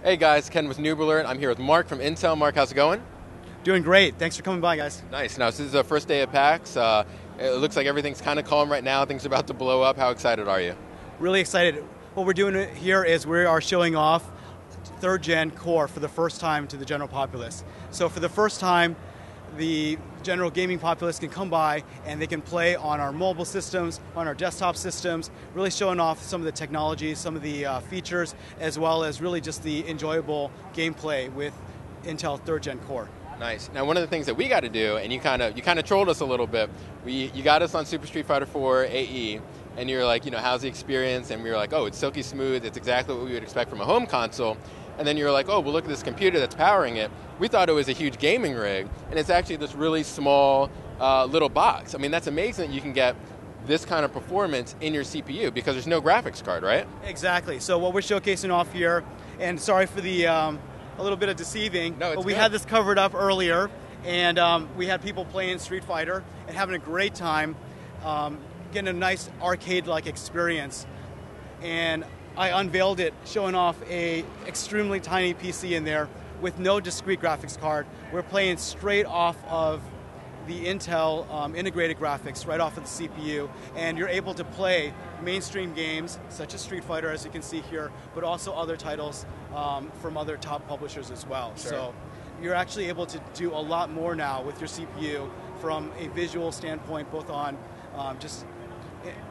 Hey guys, Ken with Noob Alert. I'm here with Mark from Intel. Mark, how's it going? Doing great. Thanks for coming by, guys. Nice. Now, this is the first day of PAX. It looks like everything's kind of calm right now. Things are about to blow up. How excited are you? Really excited. What we're doing here is we are showing off 3rd Gen Core for the first time to the general populace. So for the first time, the general gaming populace can come by and they can play on our mobile systems, on our desktop systems, really showing off some of the technologies, some of the features, as well as really just the enjoyable gameplay with Intel 3rd Gen Core. Nice. Now, one of the things that we got to do, and you kind of trolled us a little bit. You got us on Super Street Fighter 4 AE, and you were like, how's the experience? And we were like, oh, it's silky smooth. It's exactly what we would expect from a home console. And then you were like, oh, well, look at this computer that's powering it. We thought it was a huge gaming rig, and it's actually this really small little box. I mean, that's amazing that you can get this kind of performance in your CPU because there's no graphics card, right? Exactly. So what we're showcasing off here, and sorry for the a little bit of deceiving, but we had this covered up earlier, and we had people playing Street Fighter and having a great time, getting a nice arcade-like experience. And I unveiled it, showing off a extremely tiny PC in there with no discrete graphics card. We're playing straight off of the Intel integrated graphics, right off of the CPU, and you're able to play mainstream games such as Street Fighter, as you can see here, but also other titles from other top publishers as well. Sure. So you're actually able to do a lot more now with your CPU from a visual standpoint, both on just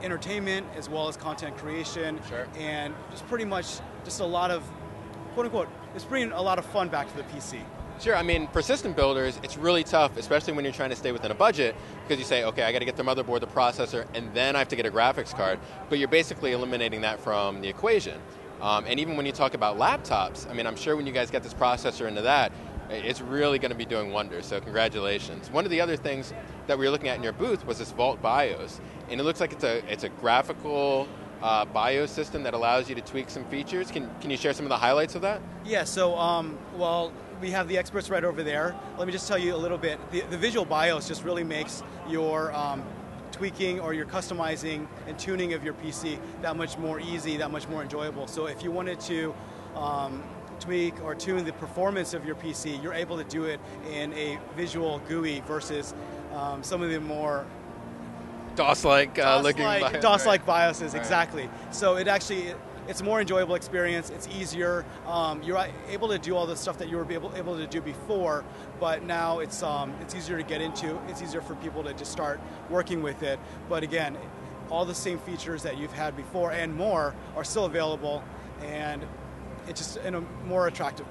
entertainment as well as content creation, sure, and just pretty much just a lot of, quote unquote, it's bringing a lot of fun back to the PC. Sure, I mean, for system builders, it's really tough, especially when you're trying to stay within a budget, because you say, okay, I got to get the motherboard, the processor, and then I have to get a graphics card, but you're basically eliminating that from the equation. And even when you talk about laptops, I mean, I'm sure when you guys get this processor into that, it's really going to be doing wonders, so congratulations. One of the other things that we were looking at in your booth was this Vault BIOS, and it looks like it's a graphical BIOS system that allows you to tweak some features. Can you share some of the highlights of that? Yeah, so, well, we have the experts right over there. Let me just tell you a little bit. The visual BIOS just really makes your tweaking or your customizing and tuning of your PC that much more easy, that much more enjoyable. So if you wanted to tweak or tune the performance of your PC, you're able to do it in a visual GUI versus some of the more DOS-like looking BIOS. DOS-like BIOSes, right. Exactly. So it's a more enjoyable experience. It's easier. You're able to do all the stuff that you were able to do before, but now it's easier to get into. It's easier for people to just start working with it. But again, all the same features that you've had before and more are still available, and it's just in a more attractive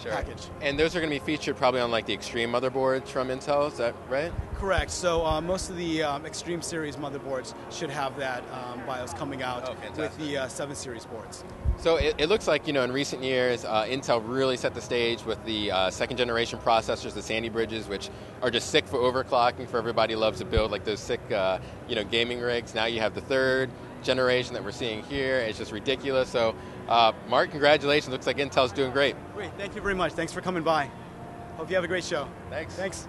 package. And those are going to be featured probably on like the Extreme motherboards from Intel, is that right? Correct. So most of the Extreme Series motherboards should have that BIOS coming out with the 7 Series boards. So it looks like, in recent years, Intel really set the stage with the 2nd generation processors, the Sandy Bridges, which are just sick for overclocking for everybody who loves to build like those sick, gaming rigs. Now you have the 3rd generation that we're seeing here. It's just ridiculous. So, Mark, congratulations. Looks like Intel's doing great. Great. Thank you very much. Thanks for coming by. Hope you have a great show. Thanks. Thanks.